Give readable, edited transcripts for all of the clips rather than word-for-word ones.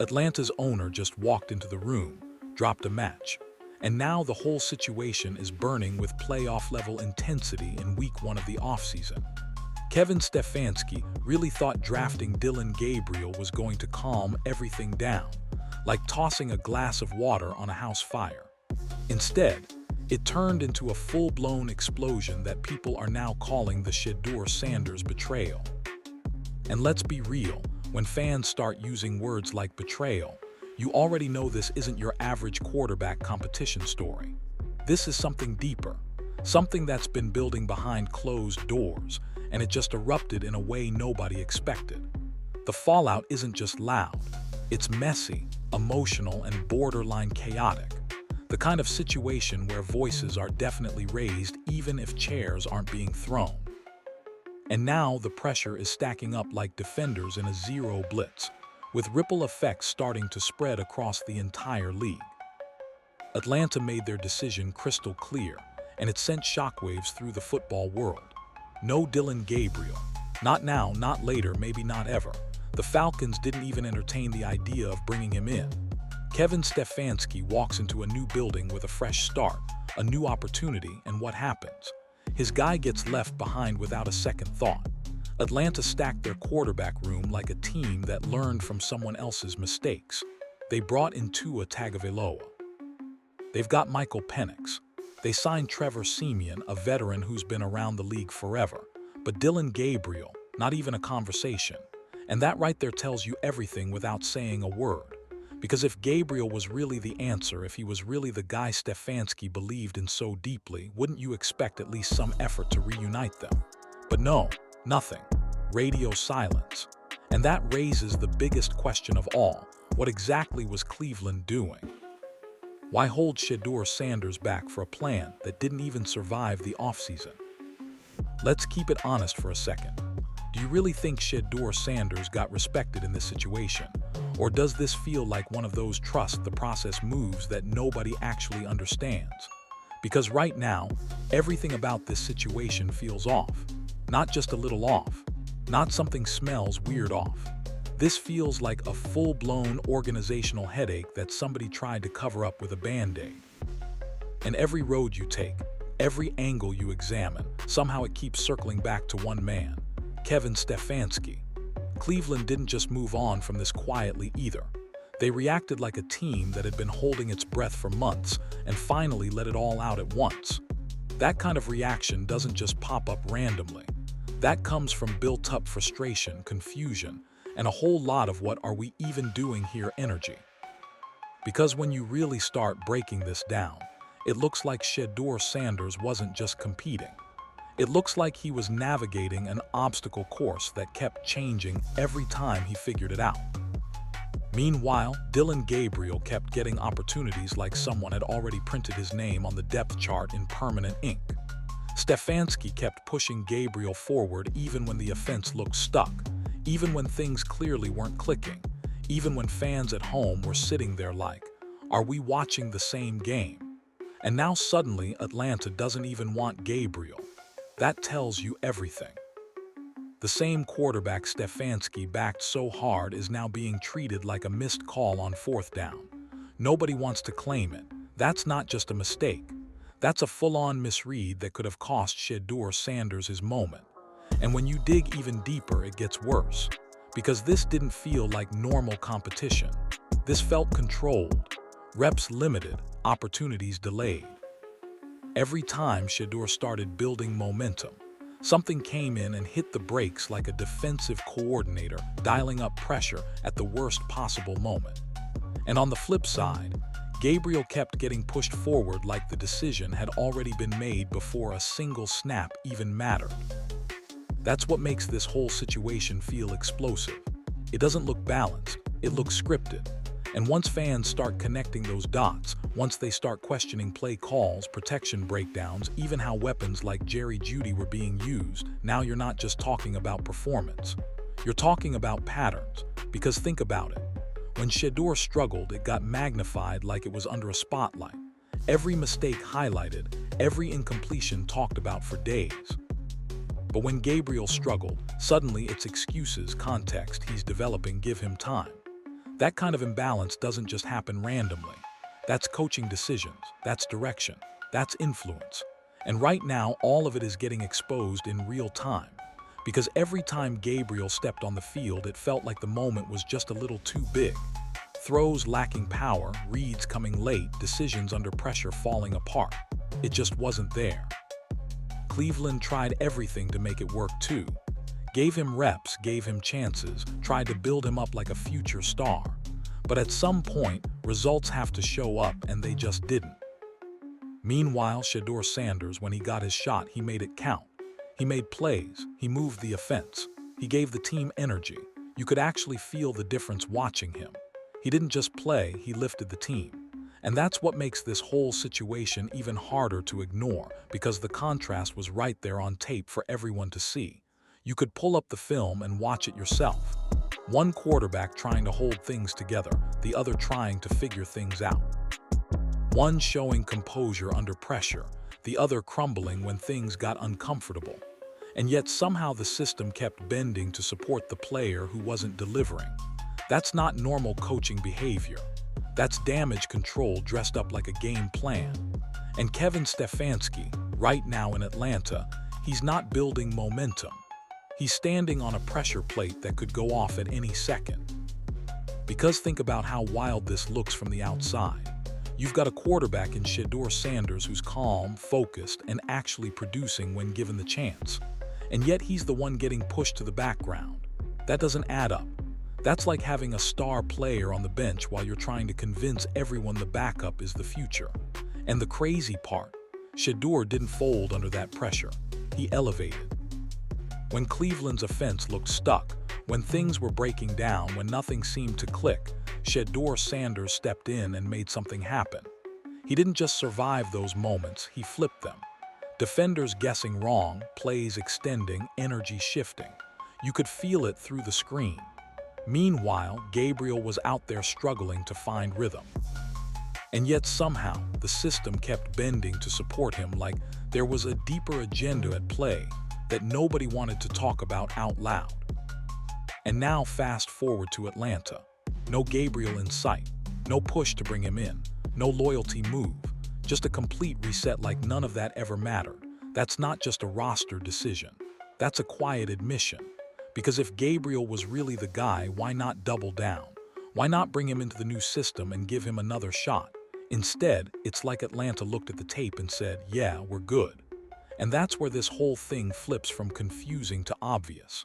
Atlanta's owner just walked into the room, dropped a match, and now the whole situation is burning with playoff-level intensity in week 1 of the offseason. Kevin Stefanski really thought drafting Dillon Gabriel was going to calm everything down, like tossing a glass of water on a house fire. Instead, it turned into a full-blown explosion that people are now calling the Shedeur Sanders betrayal. And let's be real, when fans start using words like betrayal, you already know this isn't your average quarterback competition story. This is something deeper, something that's been building behind closed doors, and it just erupted in a way nobody expected. The fallout isn't just loud, it's messy, emotional, and borderline chaotic. The kind of situation where voices are definitely raised even if chairs aren't being thrown. And now the pressure is stacking up like defenders in a zero blitz, with ripple effects starting to spread across the entire league. Atlanta made their decision crystal clear, and it sent shockwaves through the football world. No Dillon Gabriel. Not now, not later, maybe not ever. The Falcons didn't even entertain the idea of bringing him in. Kevin Stefanski walks into a new building with a fresh start, a new opportunity, and what happens? His guy gets left behind without a second thought. Atlanta stacked their quarterback room like a team that learned from someone else's mistakes. They brought in Tua Tagovailoa. They've got Michael Penix. They signed Trevor Siemian, a veteran who's been around the league forever. But Dillon Gabriel, not even a conversation. And that right there tells you everything without saying a word. Because if Gabriel was really the answer, if he was really the guy Stefanski believed in so deeply, wouldn't you expect at least some effort to reunite them? But no, nothing. Radio silence. And that raises the biggest question of all. What exactly was Cleveland doing? Why hold Shedeur Sanders back for a plan that didn't even survive the offseason? Let's keep it honest for a second. Do you really think Shedeur Sanders got respected in this situation? Or does this feel like one of those trust the process moves that nobody actually understands? Because right now, everything about this situation feels off. Not just a little off. Not something smells weird off. This feels like a full-blown organizational headache that somebody tried to cover up with a Band-Aid. And every road you take, every angle you examine, somehow it keeps circling back to one man, Kevin Stefanski. Cleveland didn't just move on from this quietly either. They reacted like a team that had been holding its breath for months and finally let it all out at once. That kind of reaction doesn't just pop up randomly. That comes from built-up frustration, confusion, and a whole lot of what are we even doing here energy. Because when you really start breaking this down, it looks like Shedeur Sanders wasn't just competing. It looks like he was navigating an obstacle course that kept changing every time he figured it out. Meanwhile, Dillon Gabriel kept getting opportunities like someone had already printed his name on the depth chart in permanent ink. Stefanski kept pushing Gabriel forward even when the offense looked stuck, even when things clearly weren't clicking, even when fans at home were sitting there like, are we watching the same game? And now suddenly Atlanta doesn't even want Gabriel. That tells you everything. The same quarterback Stefanski backed so hard is now being treated like a missed call on 4th down. Nobody wants to claim it. That's not just a mistake. That's a full-on misread that could have cost Shedeur Sanders his moment. And when you dig even deeper, it gets worse. Because this didn't feel like normal competition. This felt controlled. Reps limited, opportunities delayed. Every time Shedeur started building momentum, something came in and hit the brakes like a defensive coordinator, dialing up pressure at the worst possible moment. And on the flip side, Gabriel kept getting pushed forward like the decision had already been made before a single snap even mattered. That's what makes this whole situation feel explosive. It doesn't look balanced, it looks scripted. And once fans start connecting those dots, once they start questioning play calls, protection breakdowns, even how weapons like Jerry Jeudy were being used, now you're not just talking about performance. You're talking about patterns. Because think about it. When Shedeur struggled, it got magnified like it was under a spotlight. Every mistake highlighted, every incompletion talked about for days. But when Gabriel struggled, suddenly it's excuses, context, he's developing, give him time. That kind of imbalance doesn't just happen randomly. That's coaching decisions, that's direction, that's influence. And right now, all of it is getting exposed in real time. Because every time Gabriel stepped on the field, it felt like the moment was just a little too big. Throws lacking power, reads coming late, decisions under pressure falling apart. It just wasn't there. Cleveland tried everything to make it work too. Gave him reps, gave him chances, tried to build him up like a future star. But at some point, results have to show up, and they just didn't. Meanwhile, Shedeur Sanders, when he got his shot, he made it count. He made plays, he moved the offense, he gave the team energy. You could actually feel the difference watching him. He didn't just play, he lifted the team. And that's what makes this whole situation even harder to ignore, because the contrast was right there on tape for everyone to see. You could pull up the film and watch it yourself. One quarterback trying to hold things together, the other trying to figure things out. One showing composure under pressure, the other crumbling when things got uncomfortable. And yet somehow the system kept bending to support the player who wasn't delivering. That's not normal coaching behavior. That's damage control dressed up like a game plan. And Kevin Stefanski, right now in Atlanta, he's not building momentum. He's standing on a pressure plate that could go off at any second. Because think about how wild this looks from the outside. You've got a quarterback in Shedeur Sanders who's calm, focused, and actually producing when given the chance. And yet he's the one getting pushed to the background. That doesn't add up. That's like having a star player on the bench while you're trying to convince everyone the backup is the future. And the crazy part, Shedeur didn't fold under that pressure. He elevated. When Cleveland's offense looked stuck, when things were breaking down, when nothing seemed to click, Shedeur Sanders stepped in and made something happen. He didn't just survive those moments, he flipped them. Defenders guessing wrong, plays extending, energy shifting. You could feel it through the screen. Meanwhile, Gabriel was out there struggling to find rhythm. And yet somehow, the system kept bending to support him, like there was a deeper agenda at play that nobody wanted to talk about out loud. And now fast forward to Atlanta. No Gabriel in sight, no push to bring him in, no loyalty move, just a complete reset like none of that ever mattered. That's not just a roster decision. That's a quiet admission. Because if Gabriel was really the guy, why not double down? Why not bring him into the new system and give him another shot? Instead, it's like Atlanta looked at the tape and said, yeah, we're good. And that's where this whole thing flips from confusing to obvious.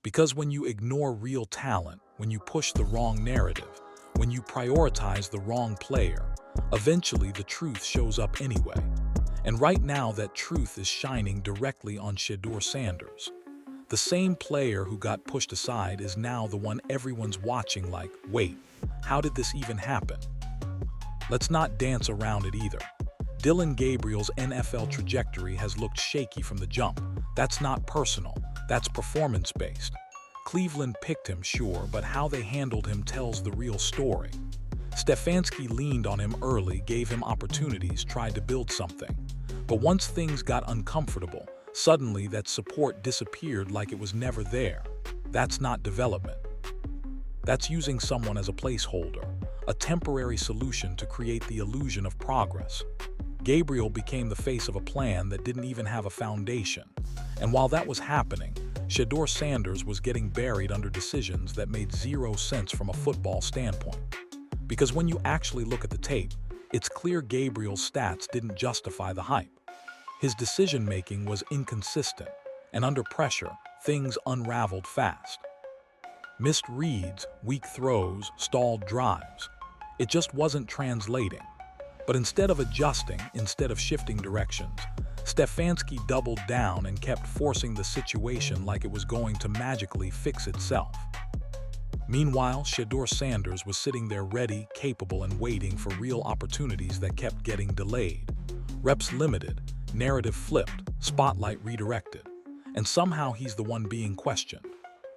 Because when you ignore real talent, when you push the wrong narrative, when you prioritize the wrong player, eventually the truth shows up anyway. And right now that truth is shining directly on Shedeur Sanders. The same player who got pushed aside is now the one everyone's watching like, wait, how did this even happen? Let's not dance around it either. Dillon Gabriel's NFL trajectory has looked shaky from the jump. That's not personal, that's performance-based. Cleveland picked him, sure, but how they handled him tells the real story. Stefanski leaned on him early, gave him opportunities, tried to build something. But once things got uncomfortable, suddenly that support disappeared like it was never there. That's not development. That's using someone as a placeholder, a temporary solution to create the illusion of progress. Gabriel became the face of a plan that didn't even have a foundation. And while that was happening, Shedeur Sanders was getting buried under decisions that made zero sense from a football standpoint. Because when you actually look at the tape, it's clear Gabriel's stats didn't justify the hype. His decision-making was inconsistent, and under pressure, things unraveled fast. Missed reads, weak throws, stalled drives. It just wasn't translating. But instead of adjusting, instead of shifting directions, Stefanski doubled down and kept forcing the situation like it was going to magically fix itself. Meanwhile, Shedeur Sanders was sitting there ready, capable, and waiting for real opportunities that kept getting delayed. Reps limited, narrative flipped, spotlight redirected. And somehow he's the one being questioned.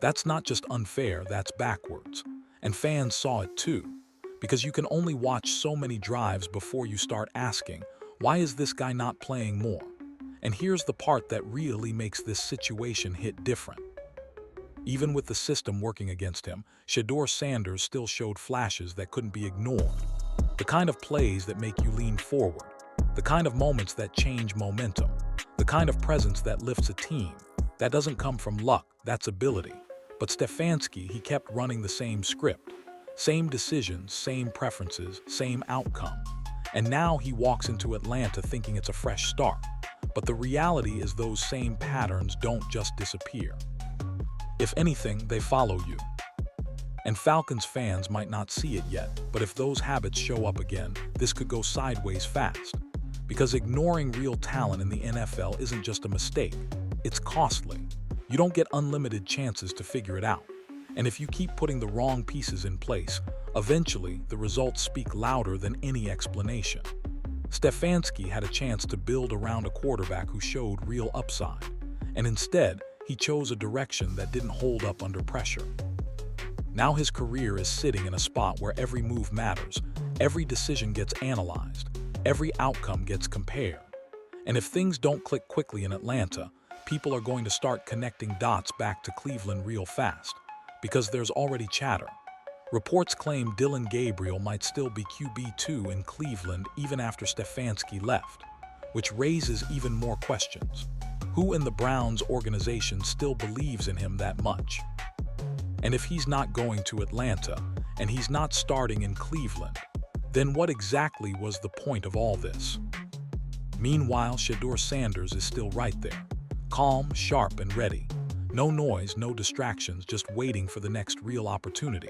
That's not just unfair, that's backwards. And fans saw it too. Because you can only watch so many drives before you start asking, why is this guy not playing more? And here's the part that really makes this situation hit different. Even with the system working against him, Shedeur Sanders still showed flashes that couldn't be ignored. The kind of plays that make you lean forward. The kind of moments that change momentum. The kind of presence that lifts a team. That doesn't come from luck, that's ability. But Stefanski, he kept running the same script. Same decisions, same preferences, same outcome. And now he walks into Atlanta thinking it's a fresh start. But the reality is those same patterns don't just disappear. If anything, they follow you. And Falcons fans might not see it yet, but if those habits show up again, this could go sideways fast. Because ignoring real talent in the NFL isn't just a mistake, it's costly. You don't get unlimited chances to figure it out. And if you keep putting the wrong pieces in place, eventually the results speak louder than any explanation. Stefanski had a chance to build around a quarterback who showed real upside, and instead, he chose a direction that didn't hold up under pressure. Now his career is sitting in a spot where every move matters, every decision gets analyzed, every outcome gets compared. And if things don't click quickly in Atlanta, people are going to start connecting dots back to Cleveland real fast, because there's already chatter. Reports claim Dillon Gabriel might still be QB2 in Cleveland even after Stefanski left, which raises even more questions. Who in the Browns organization still believes in him that much? And if he's not going to Atlanta, and he's not starting in Cleveland, then what exactly was the point of all this? Meanwhile, Shedeur Sanders is still right there, calm, sharp, and ready. No noise, no distractions, just waiting for the next real opportunity.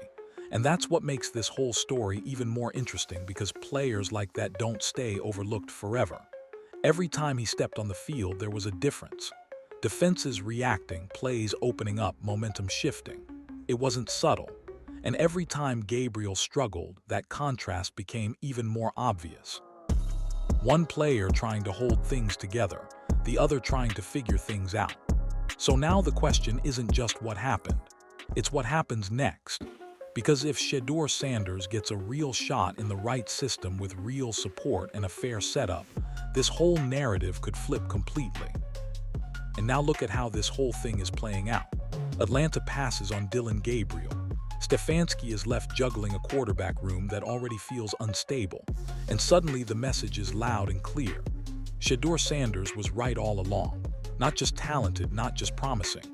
And that's what makes this whole story even more interesting, because players like that don't stay overlooked forever. Every time he stepped on the field, there was a difference. Defenses reacting, plays opening up, momentum shifting. It wasn't subtle. And every time Gabriel struggled, that contrast became even more obvious. One player trying to hold things together, the other trying to figure things out. So now the question isn't just what happened, it's what happens next. Because if Shedeur Sanders gets a real shot in the right system with real support and a fair setup, this whole narrative could flip completely. And now look at how this whole thing is playing out. Atlanta passes on Dillon Gabriel. Stefanski is left juggling a quarterback room that already feels unstable. And suddenly the message is loud and clear. Shedeur Sanders was right all along. Not just talented, not just promising.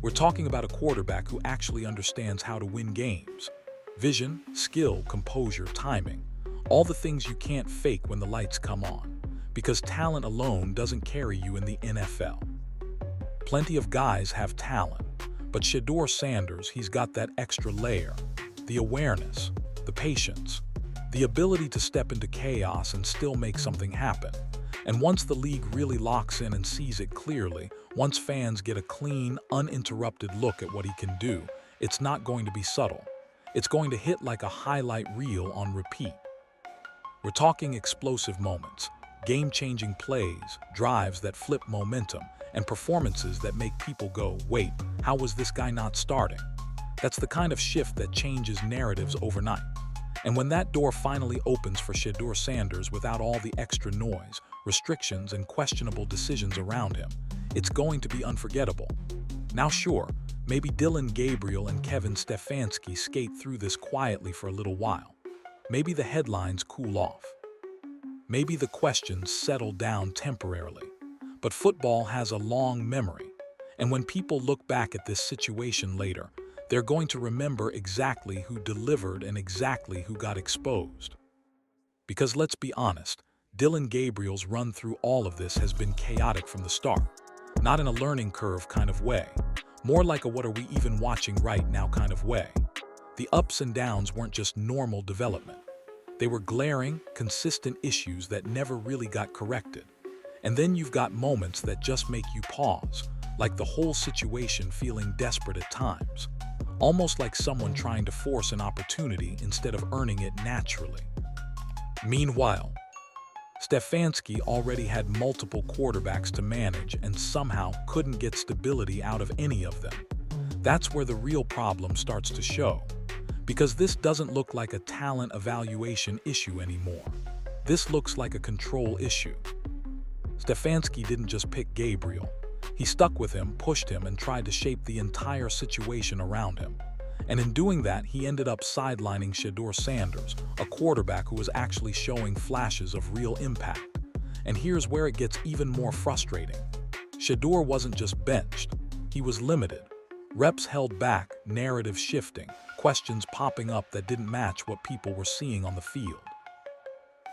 We're talking about a quarterback who actually understands how to win games. Vision, skill, composure, timing. All the things you can't fake when the lights come on. Because talent alone doesn't carry you in the NFL. Plenty of guys have talent, but Shedeur Sanders, he's got that extra layer. The awareness, the patience, the ability to step into chaos and still make something happen. And once the league really locks in and sees it clearly, once fans get a clean, uninterrupted look at what he can do, it's not going to be subtle. It's going to hit like a highlight reel on repeat. We're talking explosive moments, game-changing plays, drives that flip momentum, and performances that make people go, wait, how was this guy not starting? That's the kind of shift that changes narratives overnight. And when that door finally opens for Shedeur Sanders without all the extra noise, restrictions, and questionable decisions around him, it's going to be unforgettable. Now sure, maybe Dillon Gabriel and Kevin Stefanski skate through this quietly for a little while. Maybe the headlines cool off. Maybe the questions settle down temporarily. But football has a long memory, and when people look back at this situation later, they're going to remember exactly who delivered and exactly who got exposed. Because let's be honest, Dillon Gabriel's run through all of this has been chaotic from the start. Not in a learning curve kind of way, more like a what are we even watching right now kind of way. The ups and downs weren't just normal development. They were glaring, consistent issues that never really got corrected. And then you've got moments that just make you pause, like the whole situation feeling desperate at times. Almost like someone trying to force an opportunity instead of earning it naturally. Meanwhile, Stefanski already had multiple quarterbacks to manage and somehow couldn't get stability out of any of them. That's where the real problem starts to show. Because this doesn't look like a talent evaluation issue anymore. This looks like a control issue. Stefanski didn't just pick Gabriel. He stuck with him, pushed him, and tried to shape the entire situation around him. And in doing that, he ended up sidelining Shedeur Sanders, a quarterback who was actually showing flashes of real impact. And here's where it gets even more frustrating. Shedeur wasn't just benched, he was limited. Reps held back, narrative shifting, questions popping up that didn't match what people were seeing on the field.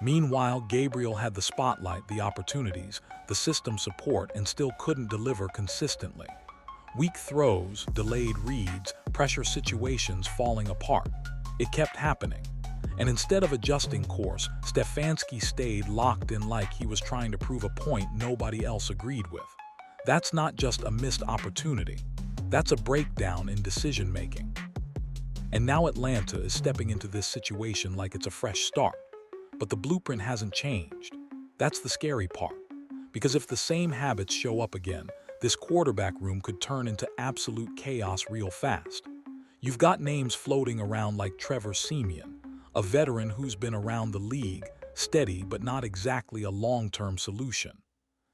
Meanwhile, Gabriel had the spotlight, the opportunities, the system support, and still couldn't deliver consistently. Weak throws, delayed reads, pressure situations falling apart. It kept happening. And instead of adjusting course, Stefanski stayed locked in like he was trying to prove a point nobody else agreed with. That's not just a missed opportunity. That's a breakdown in decision-making. And now Atlanta is stepping into this situation like it's a fresh start. But the blueprint hasn't changed. That's the scary part. Because if the same habits show up again, this quarterback room could turn into absolute chaos real fast. You've got names floating around like Trevor Siemian, a veteran who's been around the league, steady but not exactly a long-term solution.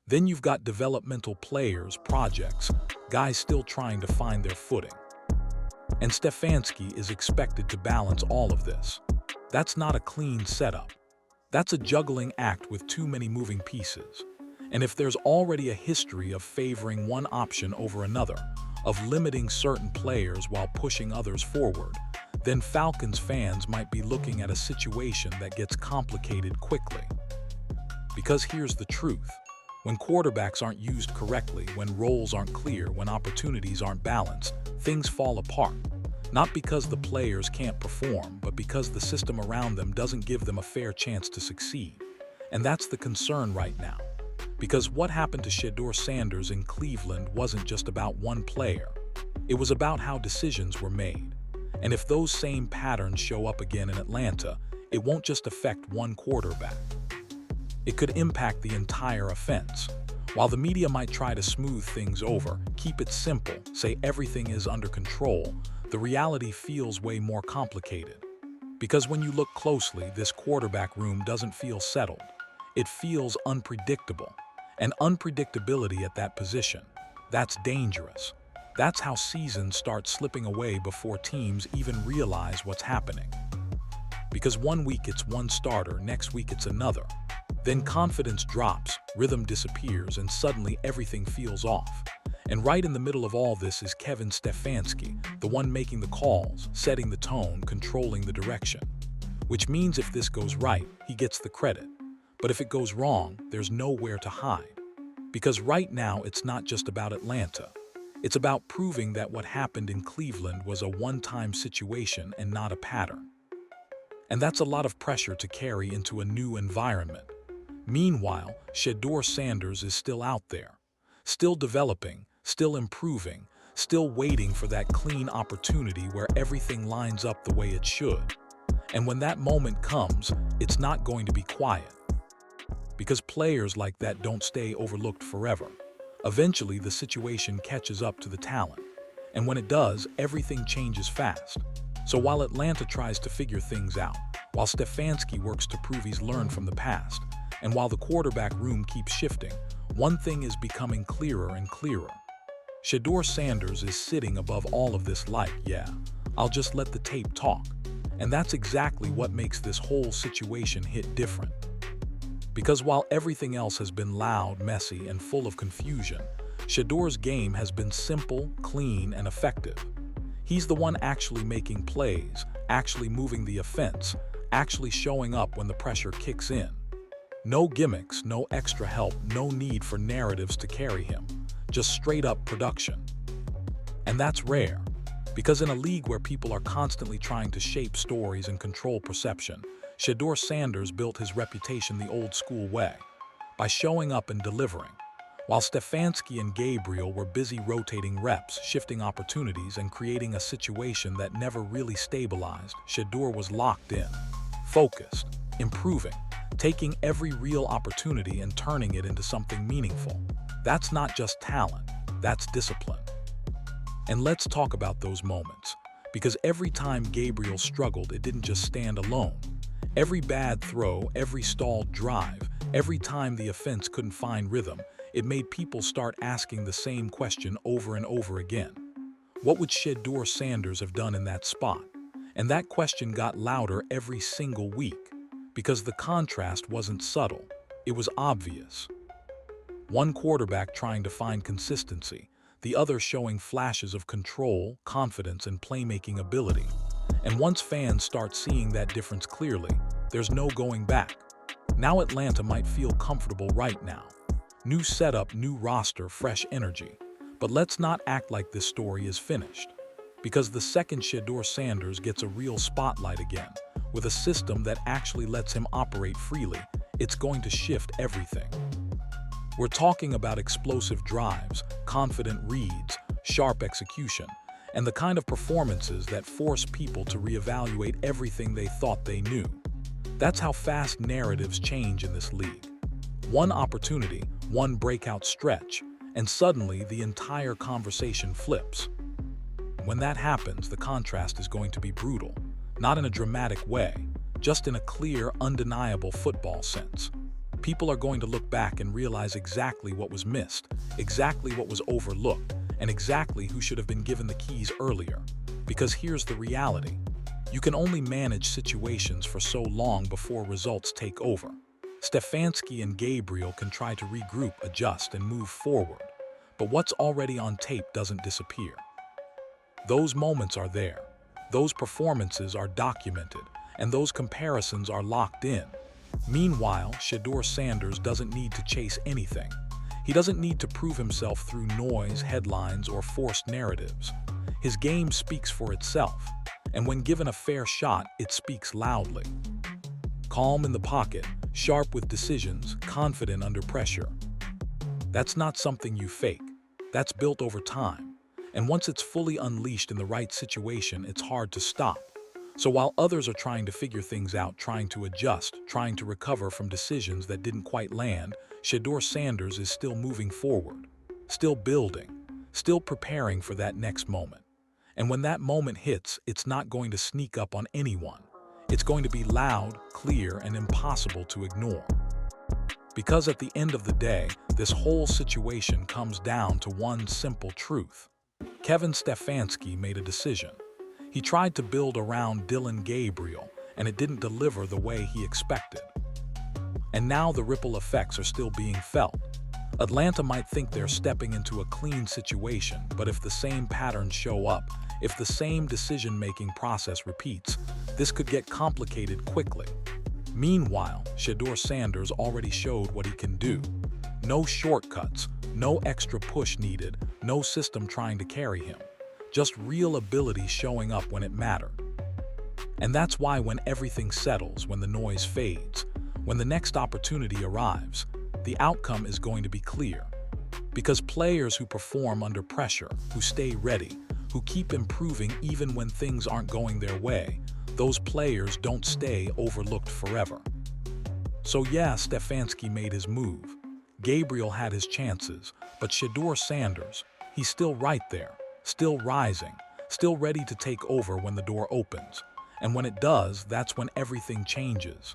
Then you've got developmental players, projects, guys still trying to find their footing. And Stefanski is expected to balance all of this. That's not a clean setup. That's a juggling act with too many moving pieces. And if there's already a history of favoring one option over another, of limiting certain players while pushing others forward, then Falcons fans might be looking at a situation that gets complicated quickly. Because here's the truth. When quarterbacks aren't used correctly, when roles aren't clear, when opportunities aren't balanced, things fall apart. Not because the players can't perform, but because the system around them doesn't give them a fair chance to succeed. And that's the concern right now. Because what happened to Shedeur Sanders in Cleveland wasn't just about one player. It was about how decisions were made. And if those same patterns show up again in Atlanta, it won't just affect one quarterback. It could impact the entire offense. While the media might try to smooth things over, keep it simple, say everything is under control, the reality feels way more complicated. Because when you look closely, this quarterback room doesn't feel settled. It feels unpredictable. And unpredictability at that position, that's dangerous. That's how seasons start slipping away before teams even realize what's happening. Because one week it's one starter, next week it's another. Then confidence drops, rhythm disappears, and suddenly everything feels off. And right in the middle of all this is Kevin Stefanski, the one making the calls, setting the tone, controlling the direction. Which means if this goes right, he gets the credit. But if it goes wrong, there's nowhere to hide. Because right now, it's not just about Atlanta. It's about proving that what happened in Cleveland was a one-time situation and not a pattern. And that's a lot of pressure to carry into a new environment. Meanwhile, Shedeur Sanders is still out there, still developing, still improving, still waiting for that clean opportunity where everything lines up the way it should. And when that moment comes, it's not going to be quiet. Because players like that don't stay overlooked forever. Eventually, the situation catches up to the talent. And when it does, everything changes fast. So while Atlanta tries to figure things out, while Stefanski works to prove he's learned from the past, and while the quarterback room keeps shifting, one thing is becoming clearer and clearer. Shedeur Sanders is sitting above all of this like, yeah, I'll just let the tape talk. And that's exactly what makes this whole situation hit different. Because while everything else has been loud, messy, and full of confusion, Shedeur's game has been simple, clean, and effective. He's the one actually making plays, actually moving the offense, actually showing up when the pressure kicks in. No gimmicks, no extra help, no need for narratives to carry him. Just straight-up production. And that's rare, because in a league where people are constantly trying to shape stories and control perception, Shedeur Sanders built his reputation the old-school way, by showing up and delivering. While Stefanski and Gabriel were busy rotating reps, shifting opportunities, and creating a situation that never really stabilized, Shedeur was locked in, focused, improving, taking every real opportunity and turning it into something meaningful. That's not just talent, that's discipline. And let's talk about those moments, because every time Gabriel struggled, it didn't just stand alone. Every bad throw, every stalled drive, every time the offense couldn't find rhythm, it made people start asking the same question over and over again. What would Shedeur Sanders have done in that spot? And that question got louder every single week, because the contrast wasn't subtle, it was obvious. One quarterback trying to find consistency, the other showing flashes of control, confidence, and playmaking ability. And once fans start seeing that difference clearly, there's no going back. Now Atlanta might feel comfortable right now. New setup, new roster, fresh energy. But let's not act like this story is finished. Because the second Shedeur Sanders gets a real spotlight again, with a system that actually lets him operate freely, it's going to shift everything. We're talking about explosive drives, confident reads, sharp execution, and the kind of performances that force people to reevaluate everything they thought they knew. That's how fast narratives change in this league. One opportunity, one breakout stretch, and suddenly the entire conversation flips. When that happens, the contrast is going to be brutal, not in a dramatic way, just in a clear, undeniable football sense. People are going to look back and realize exactly what was missed, exactly what was overlooked, and exactly who should have been given the keys earlier. Because here's the reality. You can only manage situations for so long before results take over. Stefanski and Gabriel can try to regroup, adjust, and move forward. But what's already on tape doesn't disappear. Those moments are there. Those performances are documented, and those comparisons are locked in. Meanwhile, Shedeur Sanders doesn't need to chase anything. He doesn't need to prove himself through noise, headlines, or forced narratives. His game speaks for itself, and when given a fair shot, it speaks loudly. Calm in the pocket, sharp with decisions, confident under pressure. That's not something you fake. That's built over time. And once it's fully unleashed in the right situation, it's hard to stop. So while others are trying to figure things out, trying to adjust, trying to recover from decisions that didn't quite land, Shedeur Sanders is still moving forward, still building, still preparing for that next moment. And when that moment hits, it's not going to sneak up on anyone. It's going to be loud, clear, and impossible to ignore. Because at the end of the day, this whole situation comes down to one simple truth. Kevin Stefanski made a decision. He tried to build around Dillon Gabriel, and it didn't deliver the way he expected. And now the ripple effects are still being felt. Atlanta might think they're stepping into a clean situation, but if the same patterns show up, if the same decision-making process repeats, this could get complicated quickly. Meanwhile, Shedeur Sanders already showed what he can do. No shortcuts, no extra push needed, no system trying to carry him. Just real ability showing up when it mattered. And that's why when everything settles, when the noise fades, when the next opportunity arrives, the outcome is going to be clear. Because players who perform under pressure, who stay ready, who keep improving even when things aren't going their way, those players don't stay overlooked forever. So yeah, Stefanski made his move. Gabriel had his chances, but Shedeur Sanders, he's still right there, still rising, still ready to take over when the door opens. And when it does, that's when everything changes.